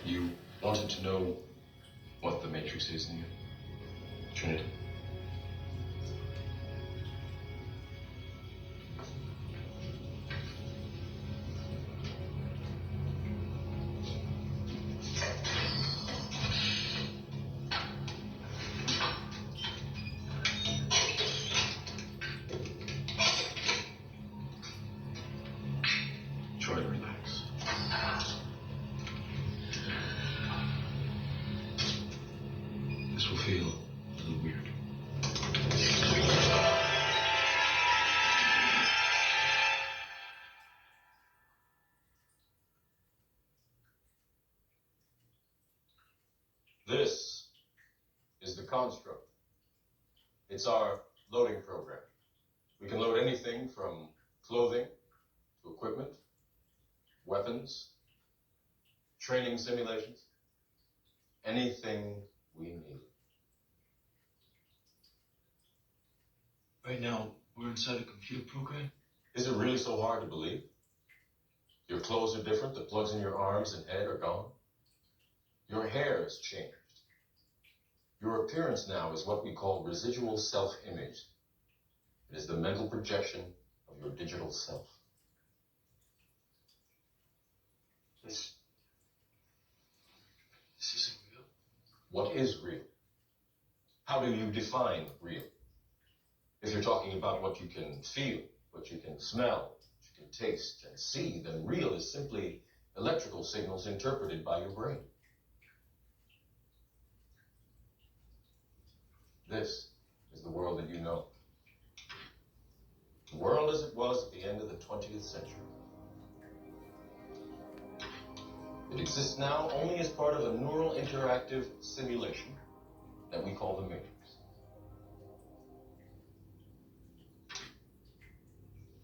You wanted to know what the Matrix is, Neo? Trinity? Try to relax. This will feel a little weird. This is the construct. It's our loading program. We can load anything from clothing to equipment, weapons, training simulations, anything we need. Right now, we're inside a computer program? Is it really so hard to believe? Your clothes are different, the plugs in your arms and head are gone. Your hair has changed. Your appearance now is what we call residual self-image. It is the mental projection of your digital self. This isn't real. What is real? How do you define real? If you're talking about what you can feel, what you can smell, what you can taste and see, then real is simply electrical signals interpreted by your brain. This is the world that you know. The world as it was at the end of the 20th century. It exists now only as part of a neural interactive simulation that we call the Matrix.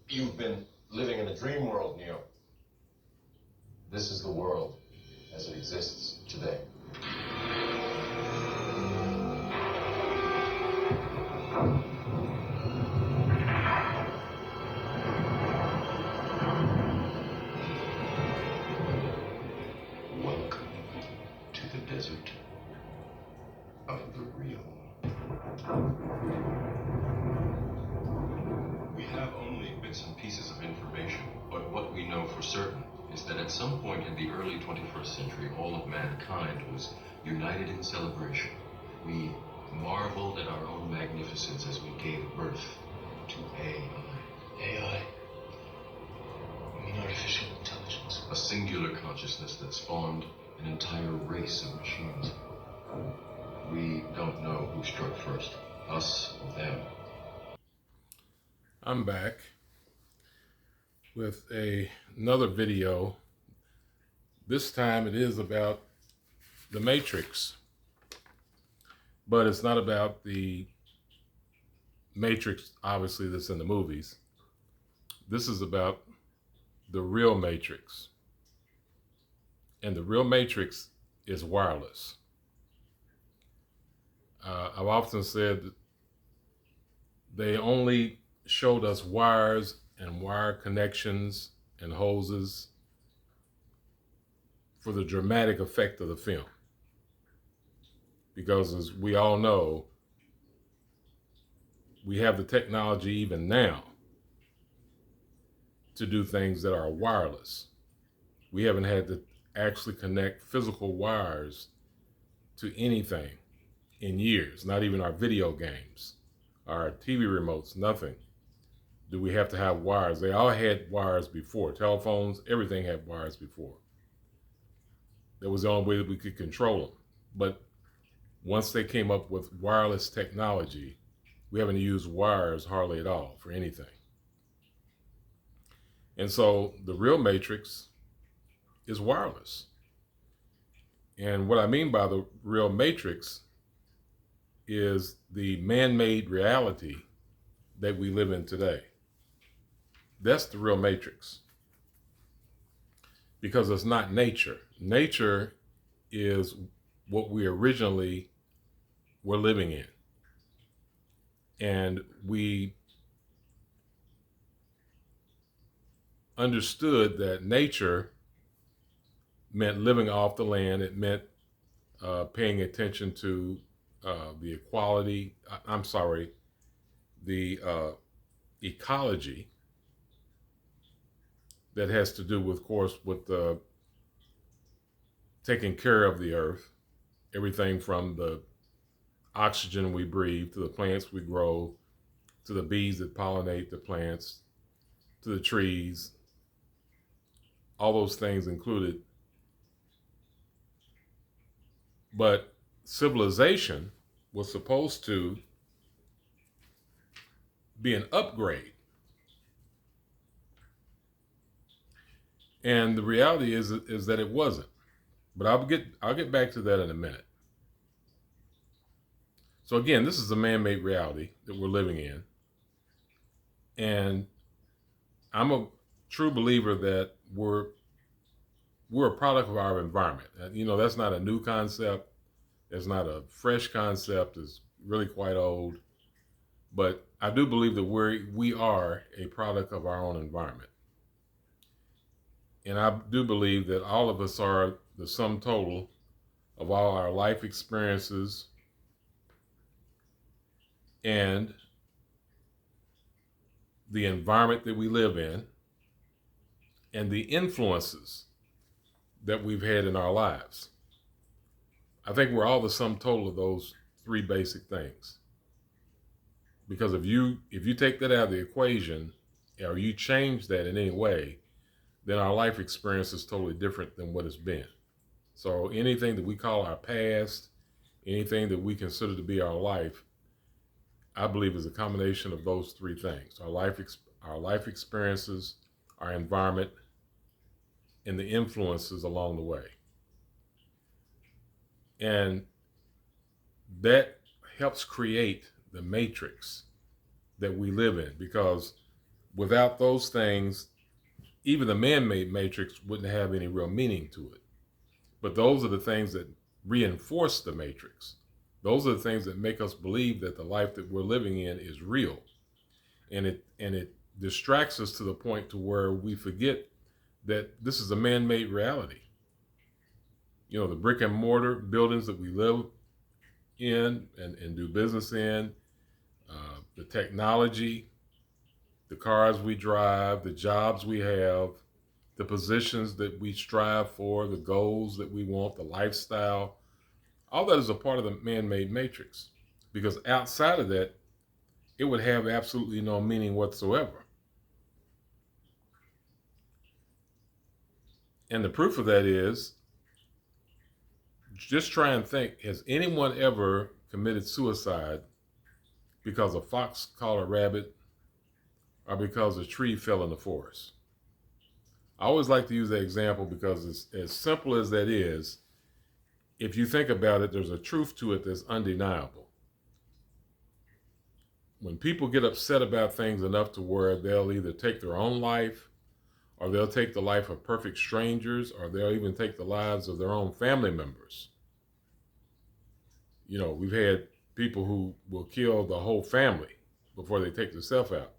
You've been living in a dream world, Neo. This is the world as it exists today. Welcome to the desert of the real. We have only bits and pieces of information, but what we know for certain is that at some point in the early 21st century, all of mankind was united in celebration. We marveled at our own magnificence as we gave birth to AI. AI? You mean artificial intelligence? A singular consciousness that spawned an entire race of machines. We don't know who struck first, us or them. I'm back with another video. This time it is about the Matrix, but it's not about the Matrix, obviously, that's in the movies. This is about the real Matrix. And the real Matrix is wireless. I've often said that they only showed us wires and wire connections and hoses for the dramatic effect of the film. Because as we all know, we have the technology even now to do things that are wireless. We haven't had to actually connect physical wires to anything in years, not even our video games, our TV remotes, nothing. Do we have to have wires? They all had wires before. Telephones, everything had wires before. That was the only way that we could control them. But once they came up with wireless technology, we haven't used wires hardly at all for anything. And so the real Matrix is wireless. And what I mean by the real Matrix is the man-made reality that we live in today. That's the real Matrix. Because it's not nature. Nature is what we originally were living in. And we understood that nature meant living off the land. It meant paying attention to the equality. I'm sorry, the ecology that has to do, with, of course, with taking care of the earth, everything from the oxygen we breathe, to the plants we grow, to the bees that pollinate the plants, to the trees, all those things included. But civilization was supposed to be an upgrade. And the reality is that it wasn't. But I'll get back to that in a minute. So again, this is a man-made reality that we're living in. And I'm a true believer that we're a product of our environment. And, you know, that's not a new concept. It's not a fresh concept. It's really quite old. But I do believe that we are a product of our own environment. And I do believe that all of us are the sum total of all our life experiences and the environment that we live in and the influences that we've had in our lives. I think we're all the sum total of those three basic things. Because if you take that out of the equation, or you change that in any way, then our life experience is totally different than what it's been. So anything that we call our past, anything that we consider to be our life, I believe is a combination of those three things: our life experiences, our environment, and the influences along the way. And that helps create the matrix that we live in, because without those things, even the man-made matrix wouldn't have any real meaning to it. But those are the things that reinforce the matrix. Those are the things that make us believe that the life that we're living in is real. And it distracts us to the point to where we forget that this is a man-made reality. You know, the brick and mortar buildings that we live in and do business in, the technology, the cars we drive, the jobs we have, the positions that we strive for, the goals that we want, the lifestyle, all that is a part of the man-made matrix. Because outside of that, it would have absolutely no meaning whatsoever. And the proof of that is, just try and think, has anyone ever committed suicide because a fox caught a rabbit or because a tree fell in the forest? I always like to use that example because it's as simple as that is. If you think about it, there's a truth to it that's undeniable. When people get upset about things enough to where they'll either take their own life, or they'll take the life of perfect strangers, or they'll even take the lives of their own family members. You know, we've had people who will kill the whole family before they take themselves out.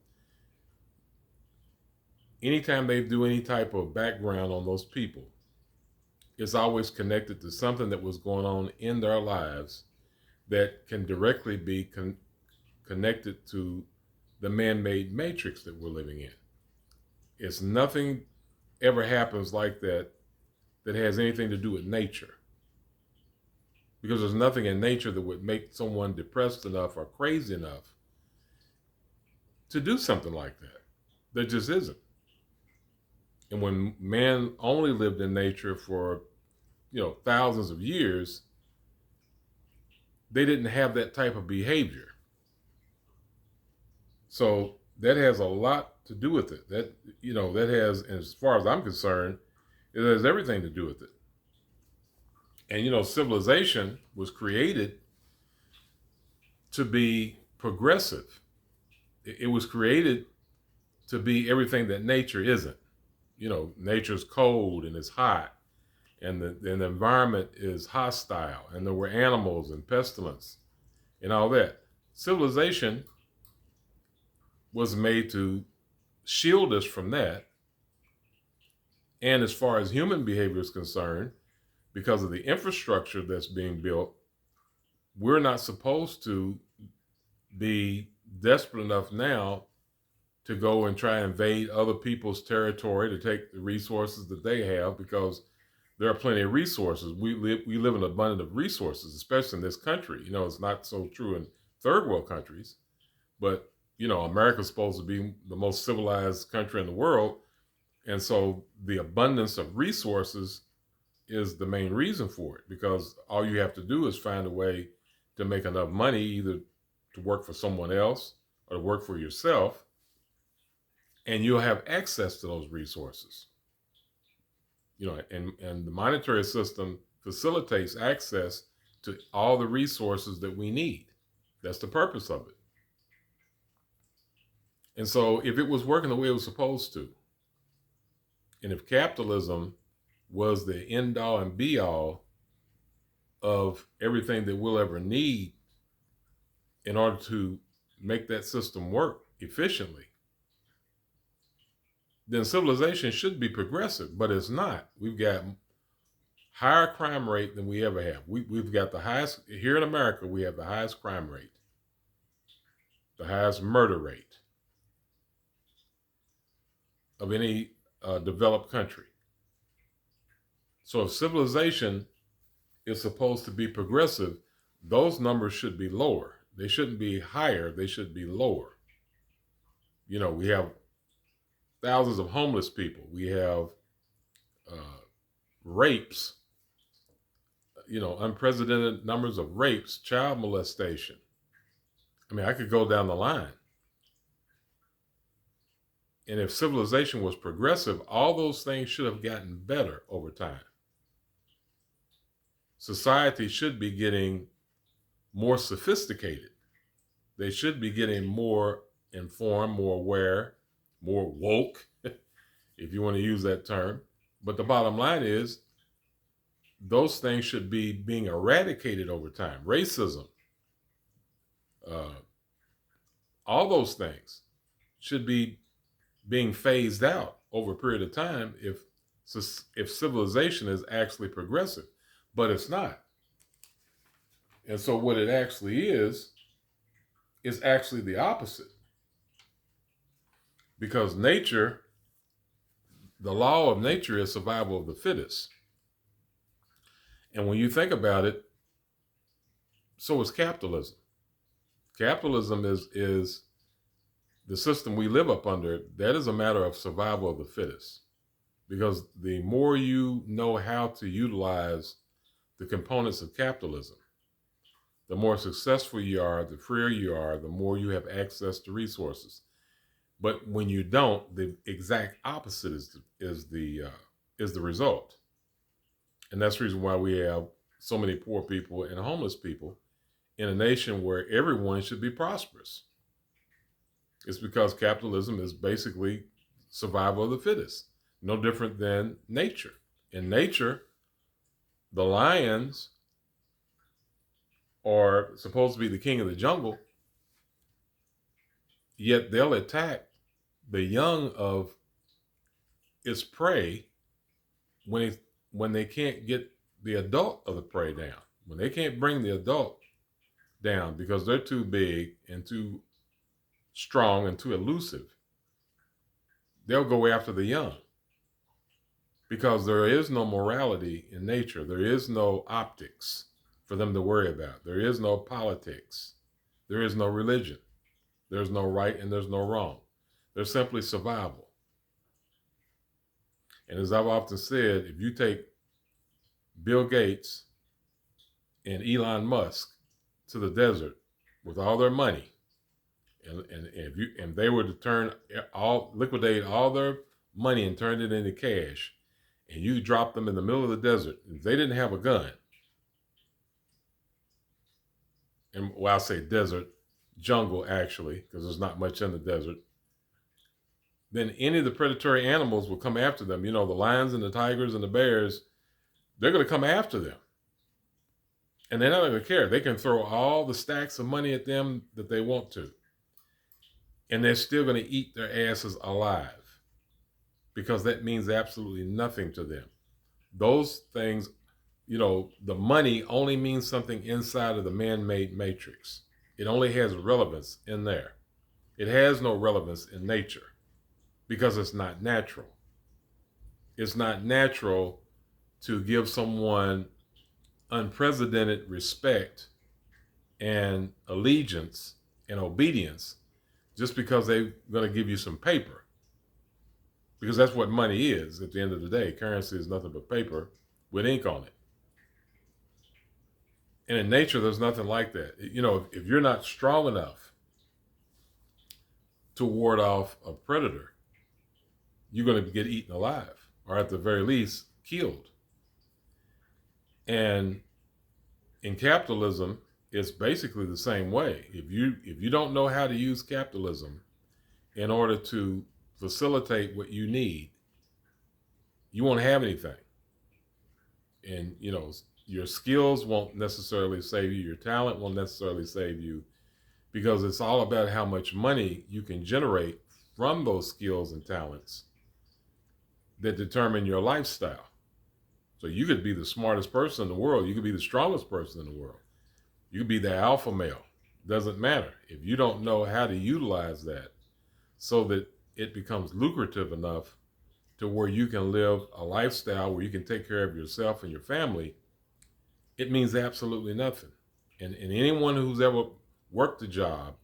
Anytime they do any type of background on those people, it's always connected to something that was going on in their lives that can directly be connected to the man-made matrix that we're living in. It's nothing ever happens like that has anything to do with nature. Because there's nothing in nature that would make someone depressed enough or crazy enough to do something like that. There just isn't. And when man only lived in nature for, thousands of years, they didn't have that type of behavior. So that has a lot to do with it. That has, as far as I'm concerned, it has everything to do with it. And, civilization was created to be progressive. It was created to be everything that nature isn't. Nature's cold and it's hot, and the environment is hostile, and there were animals and pestilence and all that. Civilization was made to shield us from that And as far as human behavior is concerned, because of the infrastructure that's being built, we're not supposed to be desperate enough now to go and try and invade other people's territory to take the resources that they have, because there are plenty of resources. We live in an abundance of resources, especially in this country. You know, it's not so true in third world countries, but you know, America's supposed to be the most civilized country in the world. And so the abundance of resources is the main reason for it, because all you have to do is find a way to make enough money, either to work for someone else or to work for yourself, and you'll have access to those resources. You know, and the monetary system facilitates access to all the resources that we need. That's the purpose of it. And so if it was working the way it was supposed to, and if capitalism was the end all and be all of everything that we'll ever need in order to make that system work efficiently, then civilization should be progressive, but it's not. We've got higher crime rate than we ever have. We've got the highest, here in America, we have the highest crime rate, the highest murder rate of any developed country. So if civilization is supposed to be progressive, those numbers should be lower. They shouldn't be higher, they should be lower. You know, we have thousands of homeless people. We have rapes, you know, unprecedented numbers of rapes, child molestation. I mean, I could go down the line. And if civilization was progressive, all those things should have gotten better over time. Society should be getting more sophisticated. They should be getting more informed, more aware, more woke, if you want to use that term. But the bottom line is, those things should be being eradicated over time. Racism, all those things should be being phased out over a period of time if civilization is actually progressive, but it's not. And so what it actually is actually the opposite. Because nature, the law of nature is survival of the fittest. And when you think about it, so is capitalism. Capitalism is the system we live up under. That is a matter of survival of the fittest. Because the more you know how to utilize the components of capitalism, the more successful you are, the freer you are, the more you have access to resources. But when you don't, the exact opposite is the result. And that's the reason why we have so many poor people and homeless people in a nation where everyone should be prosperous. It's because capitalism is basically survival of the fittest, no different than nature. In nature, the lions are supposed to be the king of the jungle, yet they'll attack the young of its prey when they can't get the adult of the prey down. When they can't bring the adult down because they're too big and too strong and too elusive, they'll go after the young. Because there is no morality in nature. There is no optics for them to worry about. There is no politics. There is no religion. There's no right and there's no wrong. There's simply survival. And as I've often said, if you take Bill Gates and Elon Musk to the desert with all their money, and they were to liquidate all their money and turn it into cash, and you drop them in the middle of the desert, if they didn't have a gun, and well, I'll say desert, jungle actually, because there's not much in the desert, then any of the predatory animals will come after them. You know, the lions and the tigers and the bears, they're going to come after them. And they're not going to care. They can throw all the stacks of money at them that they want to. And they're still going to eat their asses alive. because that means absolutely nothing to them. Those things, the money only means something inside of the man-made matrix. It only has relevance in there. It has no relevance in nature because it's not natural. It's not natural to give someone unprecedented respect and allegiance and obedience just because they're going to give you some paper. Because that's what money is at the end of the day. Currency is nothing but paper with ink on it. And in nature, there's nothing like that. If you're not strong enough to ward off a predator, you're going to get eaten alive, or at the very least, killed. And in capitalism, it's basically the same way. If you don't know how to use capitalism in order to facilitate what you need, you won't have anything. And your skills won't necessarily save you. Your talent won't necessarily save you, because it's all about how much money you can generate from those skills and talents that determine your lifestyle. So you could be the smartest person in the world. You could be the strongest person in the world. You could be the alpha male. Doesn't matter. If you don't know how to utilize that so that it becomes lucrative enough to where you can live a lifestyle where you can take care of yourself and your family, it means absolutely nothing. And anyone who's ever worked a job,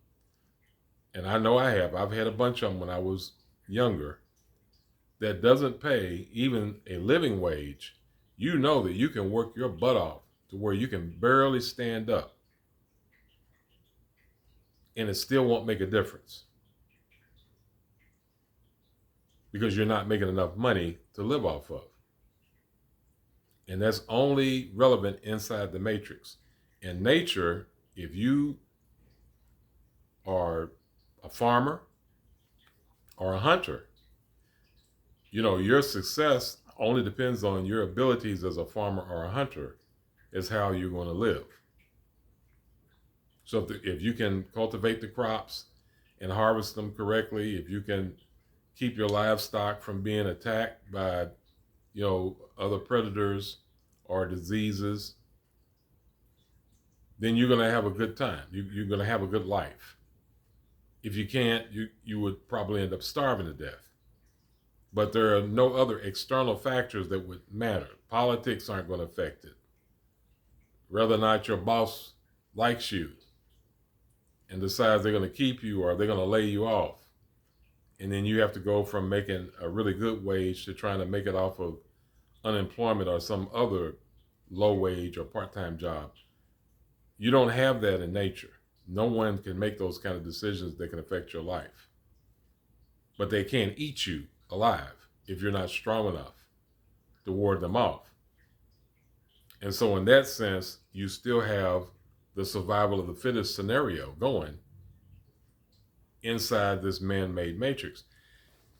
and I know I've had a bunch of them when I was younger, that doesn't pay even a living wage, you know that you can work your butt off to where you can barely stand up, and it still won't make a difference because you're not making enough money to live off of. And that's only relevant inside the matrix. In nature, if you are a farmer or a hunter, your success only depends on your abilities as a farmer or a hunter, is how you're going to live. So if you can cultivate the crops and harvest them correctly, if you can keep your livestock from being attacked by, other predators or diseases, then you're going to have a good time. You're going to have a good life. If you can't, you would probably end up starving to death. But there are no other external factors that would matter. Politics aren't going to affect it. Whether or not your boss likes you and decides they're going to keep you or they're going to lay you off, and then you have to go from making a really good wage to trying to make it off of unemployment or some other low wage or part-time job. You don't have that in nature. No one can make those kind of decisions that can affect your life. But they can eat you alive if you're not strong enough to ward them off. And so in that sense, you still have the survival of the fittest scenario going inside this man-made matrix.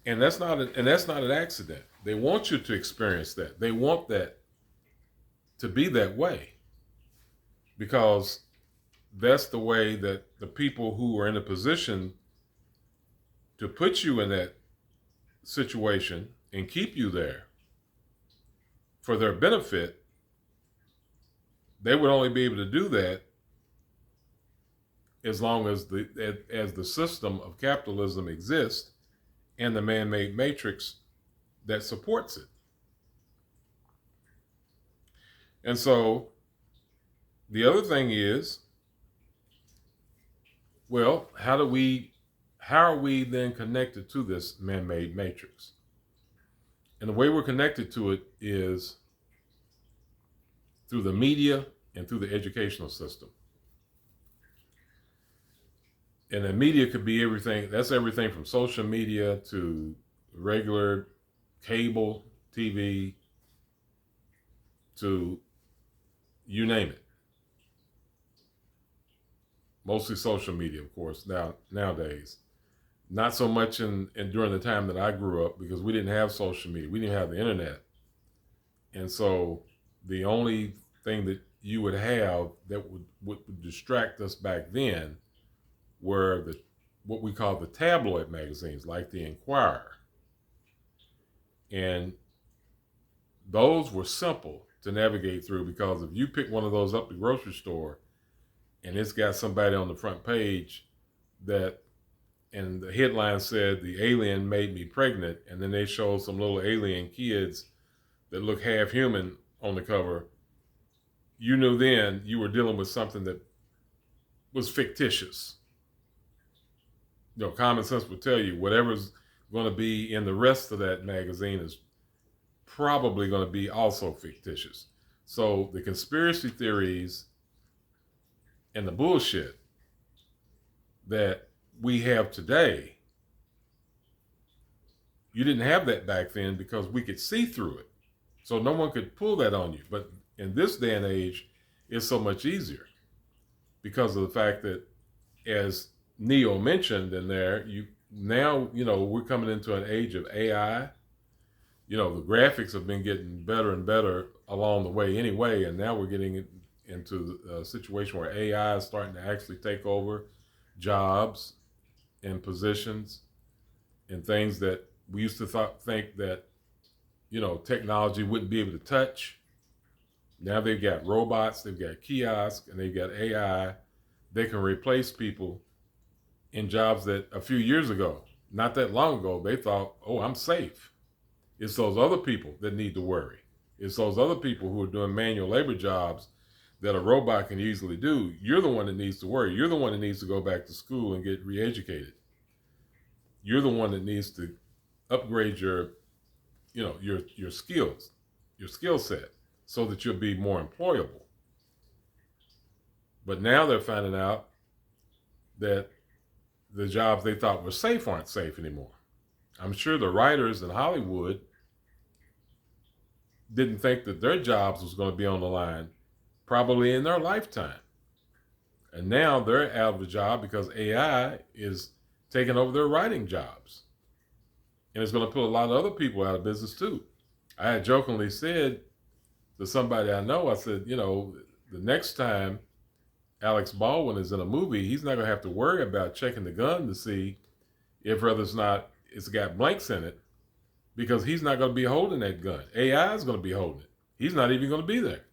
And that's not an accident. They want you to experience that. They want that to be that way, because that's the way that the people who are in a position to put you in that situation and keep you there for their benefit, they would only be able to do that as long as the system of capitalism exists and the man-made matrix that supports it. And so the other thing is, well, how are we then connected to this man-made matrix? And the way we're connected to it is through the media and through the educational system. And the media could be everything. That's everything from social media to regular cable TV to you name it. Mostly social media, of course, nowadays. Not so much during the time that I grew up, because we didn't have social media. We didn't have the internet. And so the only thing that you would have that would distract us back then were what we call the tabloid magazines, like the Inquirer. And those were simple to navigate through, because if you pick one of those up at the grocery store and it's got somebody on the front page that, and the headline said, "The alien made me pregnant," and then they showed some little alien kids that look half human on the cover, you knew then you were dealing with something that was fictitious. Common sense would tell you whatever's going to be in the rest of that magazine is probably going to be also fictitious. So the conspiracy theories and the bullshit that we have today, you didn't have that back then because we could see through it. So no one could pull that on you. But in this day and age, it's so much easier because of the fact that, as Neo mentioned in there, we're coming into an age of AI. The graphics have been getting better and better along the way anyway, and now we're getting into a situation where AI is starting to actually take over jobs and positions and things that we used to think that technology wouldn't be able to touch. Now they've got robots, they've got kiosks, and they've got AI. They can replace people in jobs that a few years ago, not that long ago, they thought, "Oh, I'm safe." It's those other people that need to worry. It's those other people who are doing manual labor jobs that a robot can easily do. You're the one that needs to worry. You're the one that needs to go back to school and get re-educated. You're the one that needs to upgrade your skills, your skill set, so that you'll be more employable. But now they're finding out that the jobs they thought were safe aren't safe anymore. I'm sure the writers in Hollywood didn't think that their jobs was going to be on the line probably in their lifetime. And now they're out of a job because AI is taking over their writing jobs. And it's going to put a lot of other people out of business too. I had jokingly said to somebody I know, I said, the next time Alex Baldwin is in a movie, he's not going to have to worry about checking the gun to see if whether it's got blanks in it, because he's not going to be holding that gun. AI is going to be holding it. He's not even going to be there.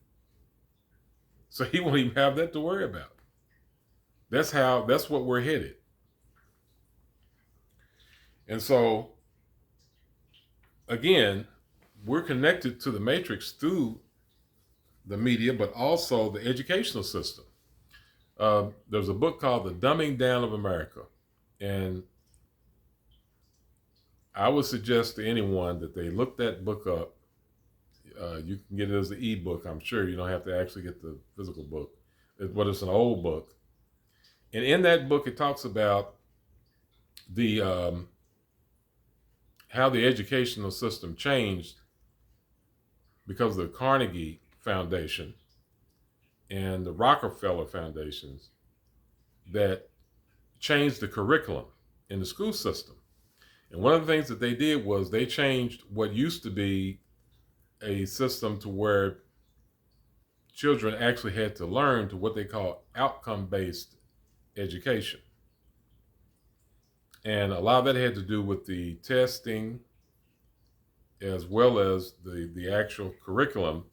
So he won't even have that to worry about. That's what we're headed. And so, again, we're connected to the matrix through the media, but also the educational system. There's a book called The Dumbing Down of America. And I would suggest to anyone that they look that book up. You can get it as an ebook, I'm sure. You don't have to actually get the physical book. But it's an old book. And in that book, it talks about the how the educational system changed because of the Carnegie Foundation and the Rockefeller Foundations that changed the curriculum in the school system. And one of the things that they did was they changed what used to be a system to where children actually had to learn to what they call outcome-based education. And a lot of that had to do with the testing as well as the actual curriculum.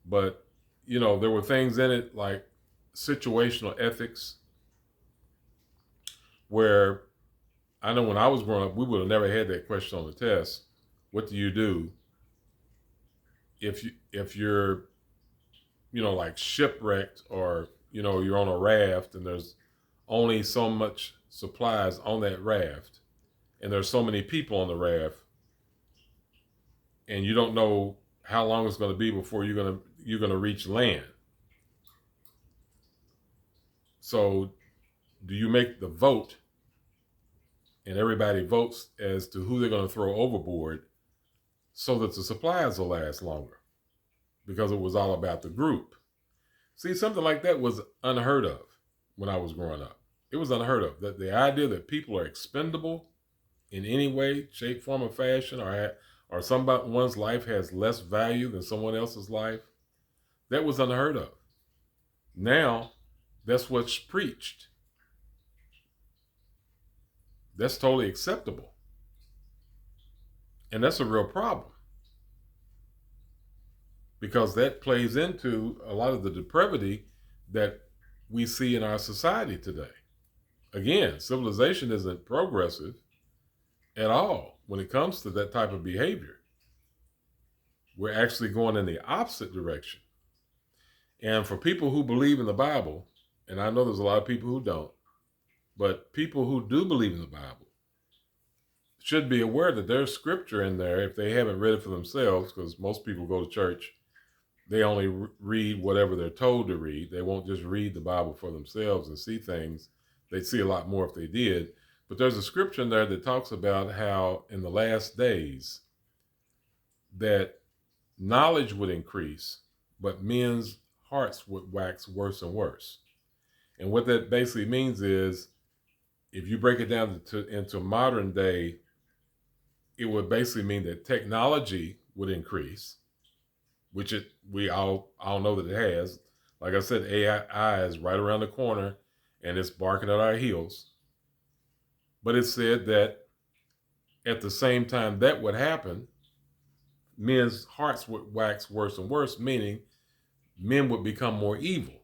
But, there were things in it like situational ethics, where I know when I was growing up, we would have never had that question on the test. What do you do if you're, like shipwrecked, or, you're on a raft and there's only so much supplies on that raft and there's so many people on the raft and you don't know how long it's going to be before you're going to reach land. So do you make the vote and everybody votes as to who they're going to throw overboard so that the supplies will last longer? Because it was all about the group. See, something like that was unheard of when I was growing up. It was unheard of. That the idea that people are expendable in any way, shape, form, or fashion, or someone's life has less value than someone else's life, that was unheard of. Now, that's what's preached. That's totally acceptable. And that's a real problem because that plays into a lot of the depravity that we see in our society today. Again, civilization isn't progressive at all when it comes to that type of behavior. We're actually going in the opposite direction. And for people who believe in the Bible, and I know there's a lot of people who don't, but people who do believe in the Bible should be aware that there's scripture in there if they haven't read it for themselves, because most people go to church, they only read whatever they're told to read. They won't just read the Bible for themselves and see things. They'd see a lot more if they did. But there's a scripture in there that talks about how in the last days that knowledge would increase, but men's hearts would wax worse and worse. And what that basically means is, if you break it down into modern day, it would basically mean that technology would increase, which we all know that it has. Like I said, AI is right around the corner and it's barking at our heels. But it said that at the same time that would happen, men's hearts would wax worse and worse, meaning men would become more evil.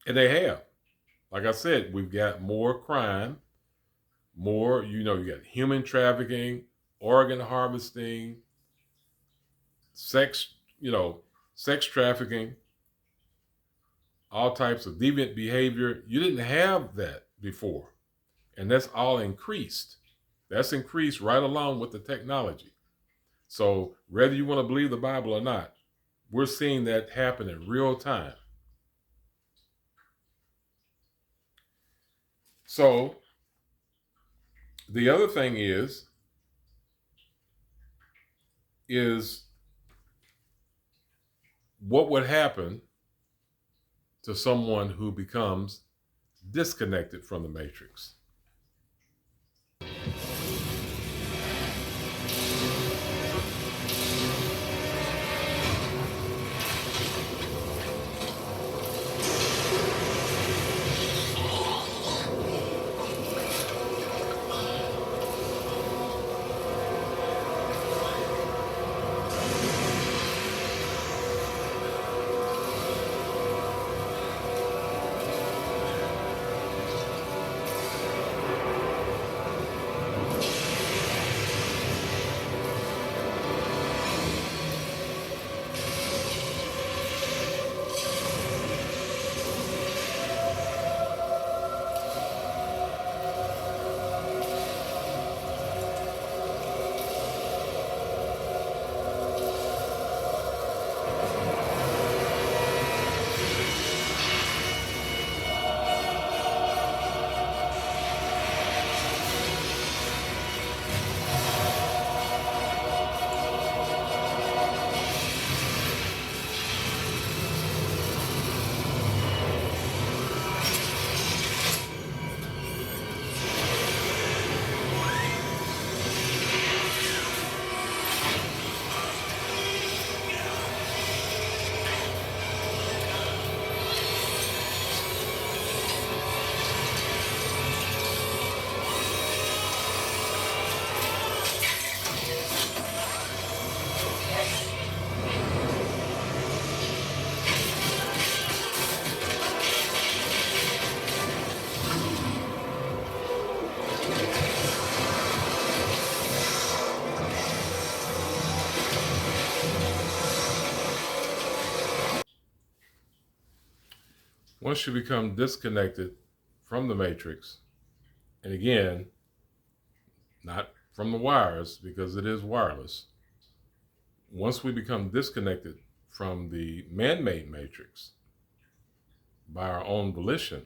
And they have. Like I said, we've got more crime, more, you got human trafficking, organ harvesting, sex trafficking, all types of deviant behavior. You didn't have that before. And that's all increased. That's increased right along with the technology. So whether you want to believe the Bible or not, we're seeing that happen in real time. So the other thing is what would happen to someone who becomes disconnected from the matrix? Once you become disconnected from the matrix, and again, not from the wires because it is wireless, once we become disconnected from the man-made matrix by our own volition,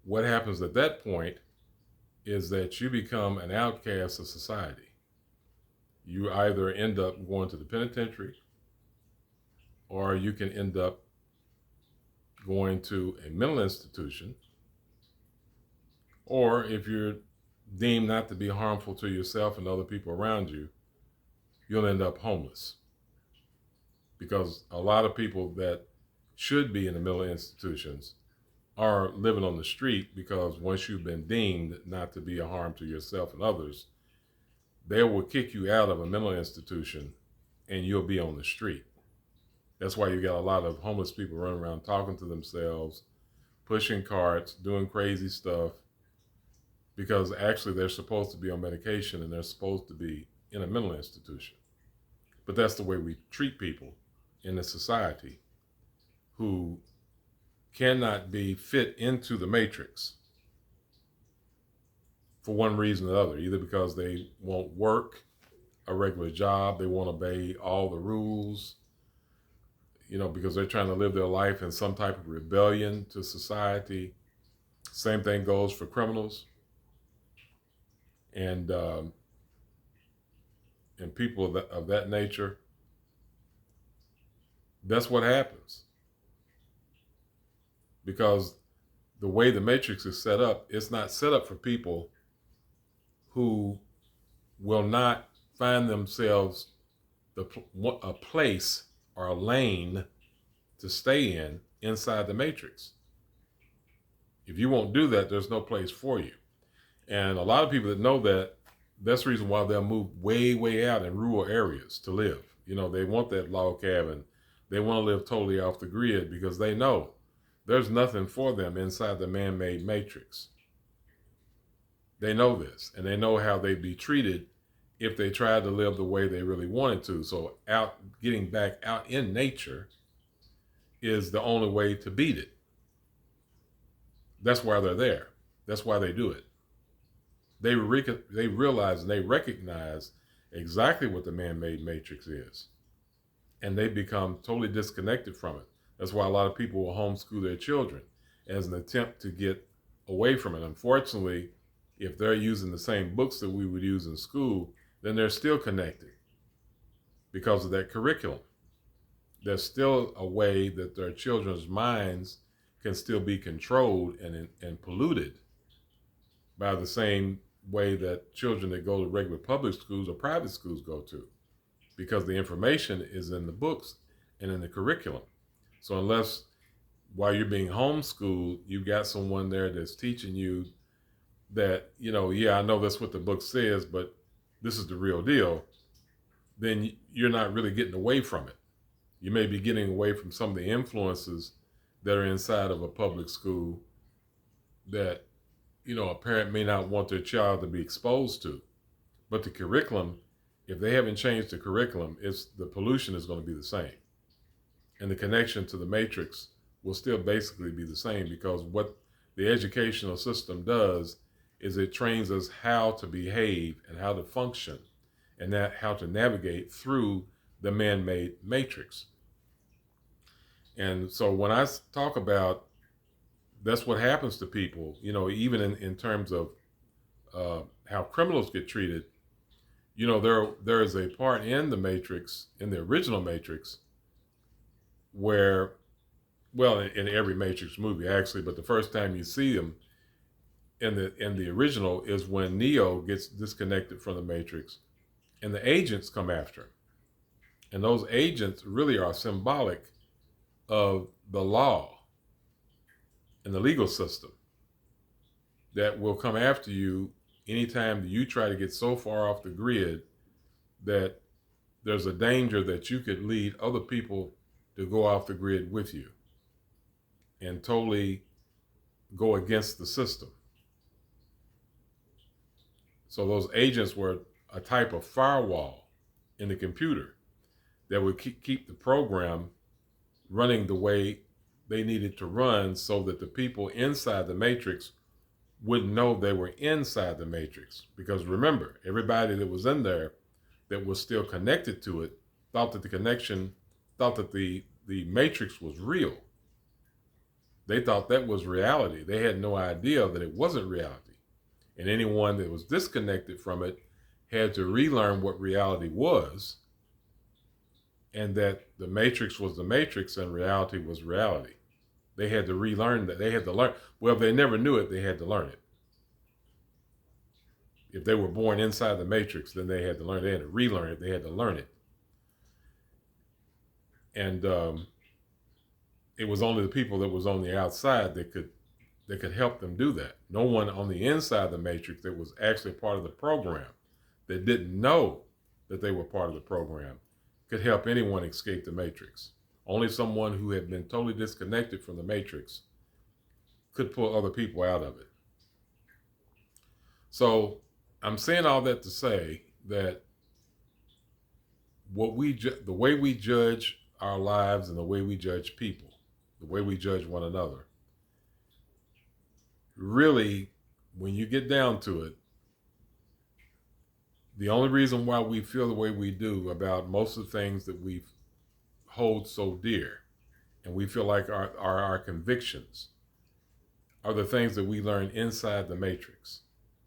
what happens at that point is that you become an outcast of society. You either end up going to the penitentiary, or you can end up going to a mental institution, or if you're deemed not to be harmful to yourself and other people around you, you'll end up homeless. Because a lot of people that should be in the mental institutions are living on the street, because once you've been deemed not to be a harm to yourself and others, they will kick you out of a mental institution and you'll be on the street. That's why you got a lot of homeless people running around talking to themselves, pushing carts, doing crazy stuff, because actually they're supposed to be on medication and they're supposed to be in a mental institution. But that's the way we treat people in a society who cannot be fit into the matrix for one reason or the other, either because they won't work a regular job, they won't obey all the rules, because they're trying to live their life in some type of rebellion to society. Same thing goes for criminals and people of that nature. That's what happens. Because the way the matrix is set up, it's not set up for people who will not find themselves a place or a lane to stay in inside the matrix. If you won't do that, there's no place for you. And a lot of people that know that, that's the reason why they'll move way, way out in rural areas to live. They want that log cabin. They want to live totally off the grid because they know there's nothing for them inside the man-made matrix. They know this, and they know how they'd be treated if they tried to live the way they really wanted to. So getting back out in nature is the only way to beat it. That's why they're there. That's why they do it. They realize and they recognize exactly what the man-made matrix is. And they become totally disconnected from it. That's why a lot of people will homeschool their children as an attempt to get away from it. Unfortunately, if they're using the same books that we would use in school, then they're still connected because of that curriculum. There's still a way that their children's minds can still be controlled and polluted by the same way that children that go to regular public schools or private schools go to, because the information is in the books and in the curriculum. So unless while you're being homeschooled, you've got someone there that's teaching you that, I know that's what the book says, but this is the real deal, then you're not really getting away from it. You may be getting away from some of the influences that are inside of a public school that, a parent may not want their child to be exposed to. But the curriculum, if they haven't changed the curriculum, the pollution is going to be the same. And the connection to the matrix will still basically be the same, because what the educational system does is it trains us how to behave and how to function and how to navigate through the man-made matrix. And so when I talk about that's what happens to people, even in terms of how criminals get treated, there is a part in the Matrix, in the original Matrix, where, well, in every Matrix movie actually, but the first time you see them in the original is when Neo gets disconnected from the Matrix and the agents come after him. And those agents really are symbolic of the law and the legal system that will come after you anytime that you try to get so far off the grid that there's a danger that you could lead other people to go off the grid with you and totally go against the system. So those agents were a type of firewall in the computer that would keep the program running the way they needed to run, so that the people inside the matrix wouldn't know they were inside the matrix. Because remember, everybody that was in there that was still connected to it thought that the matrix was real. They thought that was reality. They had no idea that it wasn't reality. And anyone that was disconnected from it had to relearn what reality was, and that the matrix was the matrix and reality was reality. They had to relearn that. They had to learn. Well, if they never knew it, they had to learn it. If they were born inside the matrix, then they had to learn. They had to relearn it. They had to learn it. And it was only the people that was on the outside that could that could help them do that. No one on the inside of the matrix that was actually part of the program, that didn't know that they were part of the program, could help anyone escape the matrix. Only someone who had been totally disconnected from the matrix could pull other people out of it. So I'm saying all that to say that the way we judge our lives and the way we judge people, the way we judge one another, really, when you get down to it, the only reason why we feel the way we do about most of the things that we hold so dear and we feel like are our convictions are the things that we learn inside the matrix.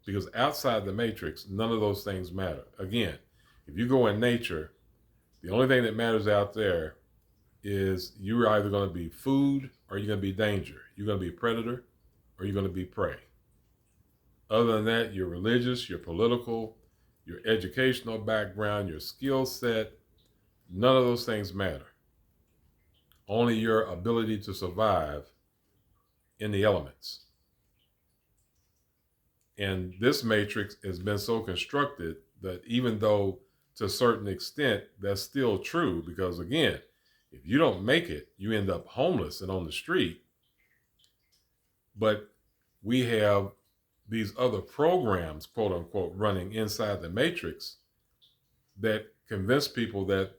Because outside the matrix, none of those things matter. Again, if you go in nature, the only thing that matters out there is you're either going to be food or you're going to be danger. You're going to be predator or you're going to be prey. Other than that, your religious, your political, your educational background, your skill set, none of those things matter. Only your ability to survive in the elements. And this matrix has been so constructed that even though to a certain extent that's still true, because again, if you don't make it, you end up homeless and on the street. But we have these other programs, quote unquote, running inside the matrix that convince people that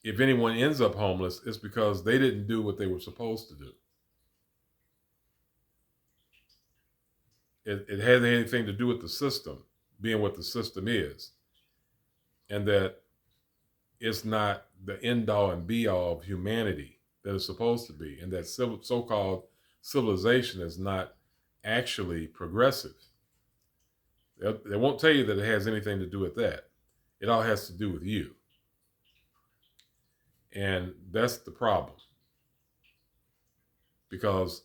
if anyone ends up homeless, it's because they didn't do what they were supposed to do. It has anything to do with the system being what the system is, and that it's not the end all and be all of humanity that it's supposed to be, and that so-called civilization is not actually progressive. They won't tell you that it has anything to do with that. It all has to do with you. And that's the problem. Because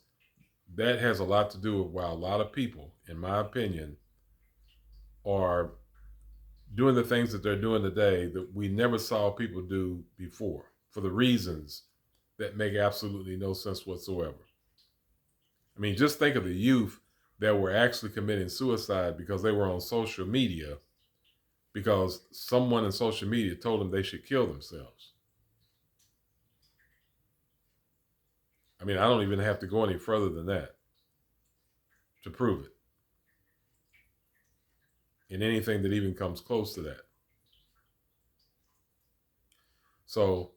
that has a lot to do with why a lot of people, in my opinion, are doing the things that they're doing today that we never saw people do before, for the reasons that make absolutely no sense whatsoever. I mean, just think of the youth that were actually committing suicide because they were on social media, because someone in social media told them they should kill themselves. I mean, I don't even have to go any further than that to prove it in anything that even comes close to that. So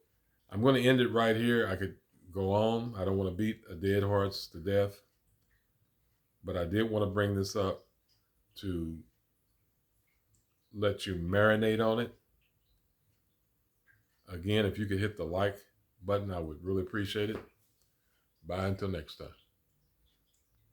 I'm going to end it right here. I could go on. I don't want to beat a dead horse to death, but I did want to bring this up to let you marinate on it. Again, if you could hit the like button, I would really appreciate it. Bye until next time.